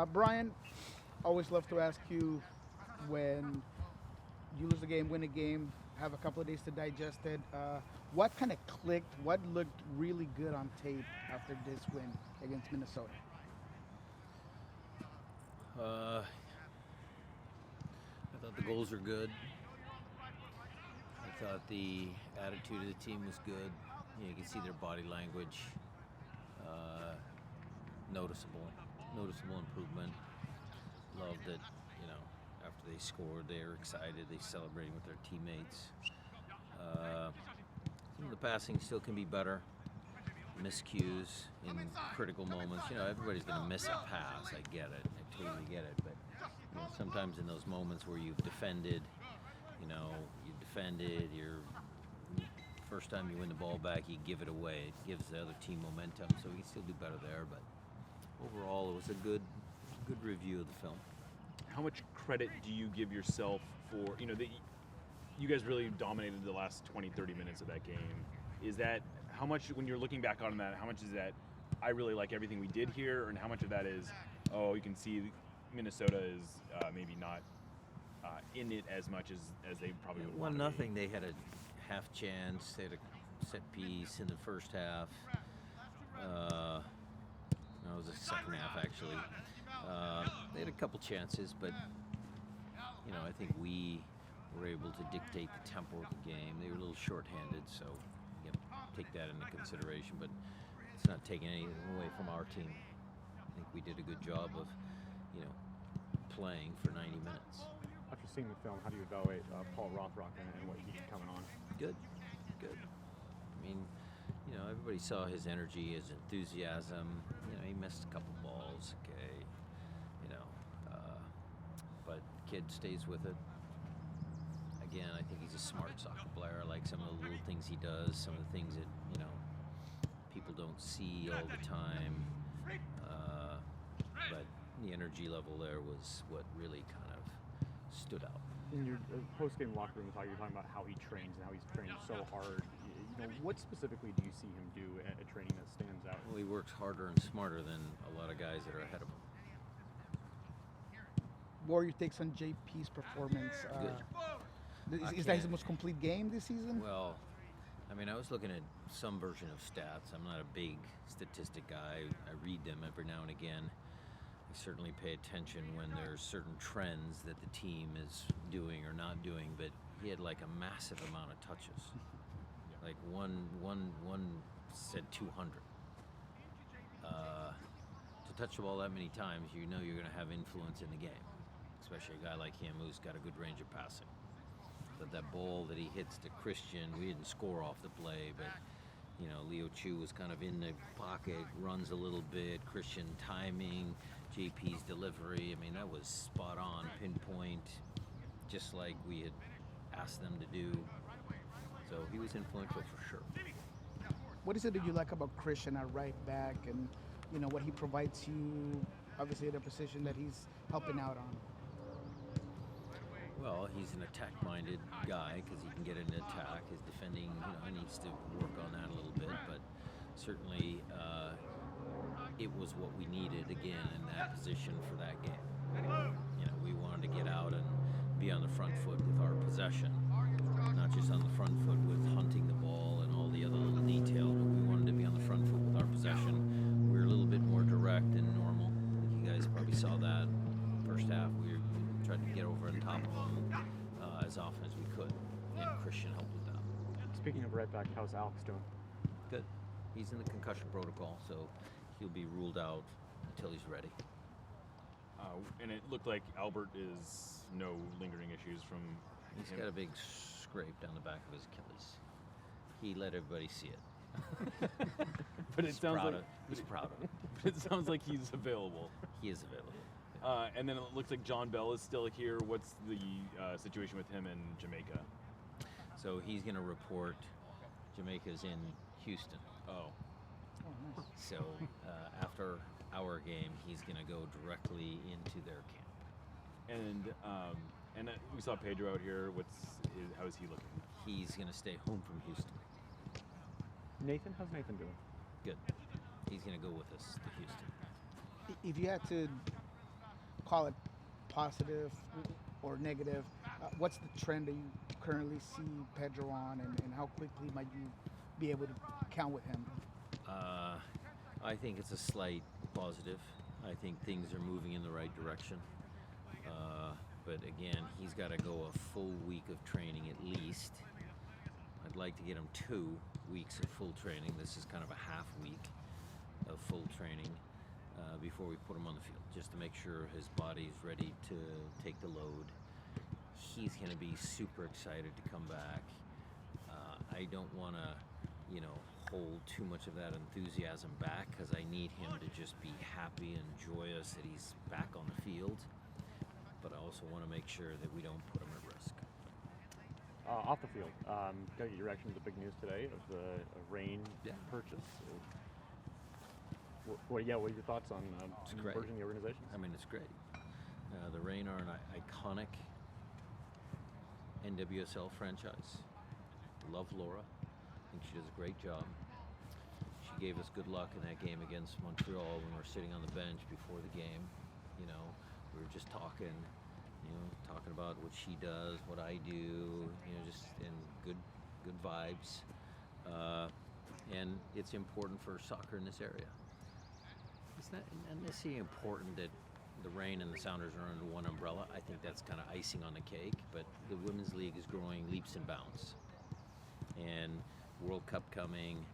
Brian, always love to ask you when you lose a game, win a game, have a couple of days to digest it. What kind of clicked? What looked really good on tape after this win against Minnesota? I thought the goals were good. I thought the attitude of the team was good. You can see their body language. Noticeable improvement. Loved that, after they scored, they were excited. They celebrating with their teammates. Some of the passing still can be better. Miscues in critical moments. Everybody's going to miss a pass. I get it. I totally get it. But sometimes in those moments where you've defended, you're first time you win the ball back, you give it away. It gives the other team momentum, so we can still do better there. But overall, it was a good review of the film. How much credit do you give yourself for, you guys really dominated the last 20, 30 minutes of that game. Is that, how much, when you're looking back on that, how much is that, I really like everything we did here, and how much of that is, you can see Minnesota is maybe not in it as much as they probably would want to be. 1-0, they had a half chance, they had a set piece in the first half. No, it was the second half, actually. They had a couple chances, but, I think we were able to dictate the tempo of the game. They were a little shorthanded, so you have to take that into consideration, but it's not taking anything away from our team. I think we did a good job of, playing for 90 minutes. After seeing the film, how do you evaluate Paul Rothrock and what he's coming on? Good. I mean, everybody saw his energy, his enthusiasm. He missed a couple balls, okay. But kid stays with it. Again, I think he's a smart soccer player. I like some of the little things he does, some of the things that, people don't see all the time. But the energy level there was what really kind of stood out. In your post-game locker room talk, you're talking about how he trains and how he's trained so hard. What specifically do you see him do at training that stands out? Well, he works harder and smarter than a lot of guys that are ahead of him. What are your takes on JP's performance? Is that his most complete game this season? Well, I was looking at some version of stats. I'm not a big statistic guy. I read them every now and again. I certainly pay attention when there's certain trends that the team is doing or not doing, but he had like a massive amount of touches. Like one said 200. To touch the ball that many times, you're going to have influence in the game, especially a guy like him who's got a good range of passing. But that ball that he hits to Christian, we didn't score off the play, but Leo Chu was kind of in the pocket, runs a little bit, Christian timing, JP's delivery. That was spot on, pinpoint, just like we had asked them to do. So he was influential for sure. What is it that you like about Christian at right back and, what he provides you, obviously at a position that he's helping out on? Well, he's an attack-minded guy because he can get into attack. His defending, he needs to work on that a little bit, but certainly it was what we needed again in that position for that game. We wanted to get out and be on the front foot with our possession, not just on the front foot with hunting the ball and all the other little detail, but we wanted to be on the front foot with our possession. We were a little bit more direct than normal. I think you guys probably saw that first half. We tried to get over on top of them as often as we could, and Christian helped with that. Speaking of right back, how's Alex doing? Good. He's in the concussion protocol, so he'll be ruled out until he's ready. And it looked like Albert is no lingering issues from He's him. got a big scrape down the back of his Achilles. He let everybody see it. But it sounds like he's proud of it. it sounds like he's available. He is available. And then it looks like John Bell is still here. What's the situation with him in Jamaica? So he's going to report. Jamaica's in Houston. Oh. Nice. So after our game, he's going to go directly into their camp. And we saw Pedro out here. How is he looking? He's going to stay home from Houston. Nathan, how's Nathan doing? Good. He's going to go with us to Houston. If you had to call it positive or negative, what's the trend that you currently see Pedro on, and how quickly might you be able to count with him? I think it's a slight positive. I think things are moving in the right direction. But again, he's got to go a full week of training at least. I'd like to get him 2 weeks of full training. This is kind of a half week of full training before we put him on the field, just to make sure his body's ready to take the load. He's going to be super excited to come back. I don't want to, hold too much of that enthusiasm back, because I need him to just be happy and joyous that he's back on the field. But I also want to make sure that we don't put him at risk. Off the field, got to get your reaction to the big news today of the Reign purchase. What are your thoughts on merging the organizations? I mean, it's great. The Reign are an iconic NWSL franchise. Love Laura. I think she does a great job. She gave us good luck in that game against Montreal when we were sitting on the bench before the game. We were just talking about what she does, what I do, just in good vibes. And it's important for soccer in this area. It's not necessarily important that the Reign and the Sounders are under one umbrella. I think that's kind of icing on the cake, but the Women's League is growing leaps and bounds. And World Cup coming,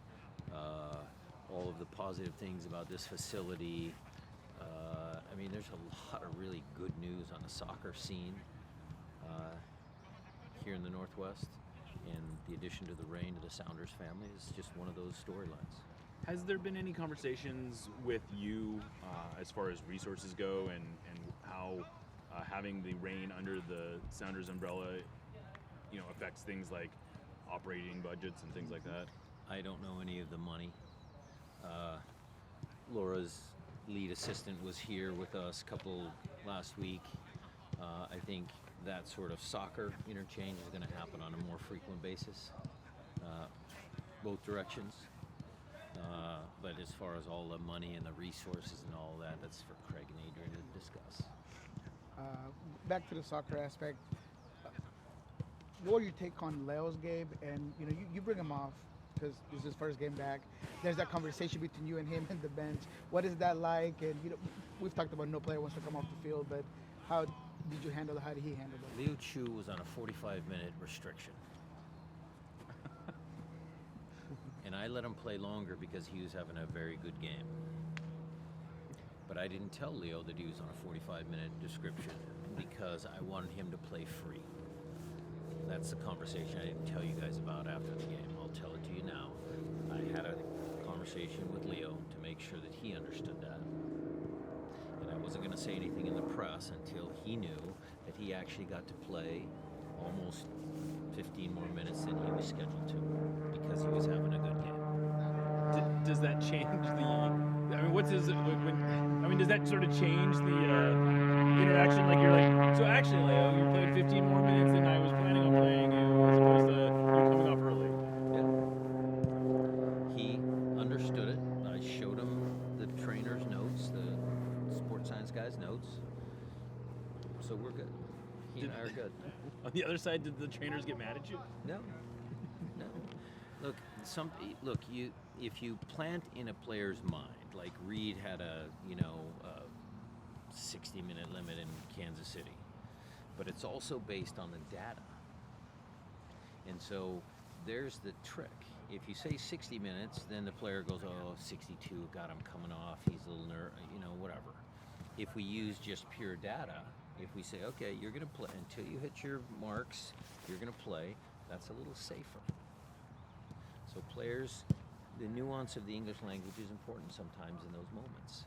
all of the positive things about this facility. There's a lot of really good news on the soccer scene here in the Northwest, and the addition to the Reign to the Sounders family is just one of those storylines. Has there been any conversations with you as far as resources go, and how having the Reign under the Sounders umbrella, affects things like operating budgets and things like that? I don't know any of the money. Laura's lead assistant was here with us last week. I think that sort of soccer interchange is going to happen on a more frequent basis, both directions. But as far as all the money and the resources and all that, that's for Craig and Adrian to discuss. Back to the soccer aspect, what are your take on Leo's game? And you bring him off because this is his first game back. There's that conversation between you and him and the bench. What is that like? And we've talked about no player wants to come off the field, but how did you handle it? How did he handle it? Leo Chu was on a 45-minute restriction. And I let him play longer because he was having a very good game. But I didn't tell Leo that he was on a 45-minute description because I wanted him to play free. That's the conversation I didn't tell you guys about after the game. I'll tell it to you now. I had a conversation with Leo to make sure that he understood that. And I wasn't going to say anything in the press until he knew that he actually got to play almost 15 more minutes than he was scheduled to, because he was having a good game. Does that change does that sort of change the interaction? Like, you're like, so actually, Leo, you played 15 more minutes than I was planning on playing you, as opposed to you coming off early. Yeah. He understood it. I showed him the trainer's notes, the sports science guy's notes. So we're good. He and I are good. On the other side, did the trainers get mad at you? No. Look, if you plant in a player's mind, like Reed had a 60-minute limit in Kansas City, but it's also based on the data. And so there's the trick. If you say 60 minutes, then the player goes, 62, got him coming off, he's a little whatever. If we use just pure data, if we say, okay, you're going to play until you hit your marks, you're going to play, that's a little safer. So players, the nuance of the English language is important sometimes in those moments.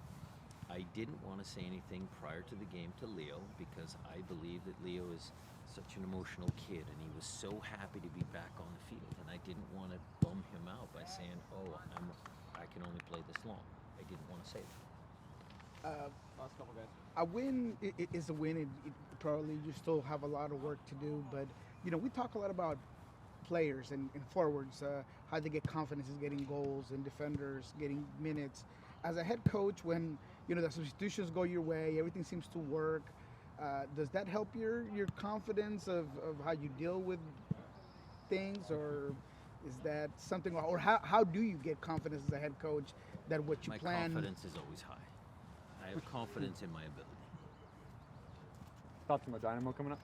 I didn't want to say anything prior to the game to Leo because I believe that Leo is such an emotional kid and he was so happy to be back on the field, and I didn't want to bum him out by saying, I can only play this long. I didn't want to say that. Last couple guys. A win is a win, and probably you still have a lot of work to do. But we talk a lot about players and forwards, how they get confidence in getting goals, and defenders getting minutes. As a head coach, when the substitutions go your way, everything seems to work. Does that help your confidence of how you deal with things, or is that something, or how do you get confidence as a head coach that what you My plan? confidence is always high. I have confidence in my ability. Thoughts on the Dynamo coming up?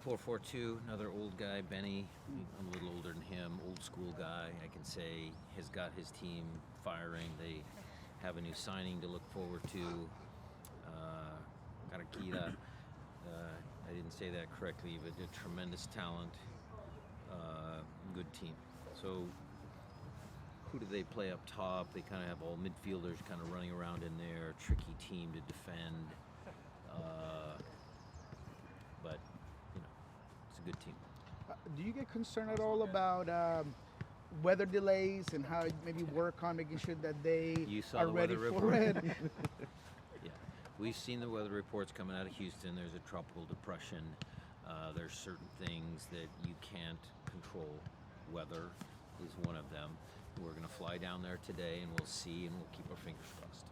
4-4-2, another old guy, Benny. I'm a little older than him, old school guy. I can say has got his team firing. They have a new signing to look forward to. Karakita, I didn't say that correctly, but a tremendous talent. Good team. So who do they play up top? They kind of have all midfielders kind of running around in there. Tricky team to defend. But, it's a good team. Do you get concerned at all about weather delays and how maybe work on making sure that they You saw are the ready weather for report? it? Yeah, we've seen the weather reports coming out of Houston. There's a tropical depression. There's certain things that you can't control. Weather is one of them. We're going to fly down there today, and we'll see, and we'll keep our fingers crossed.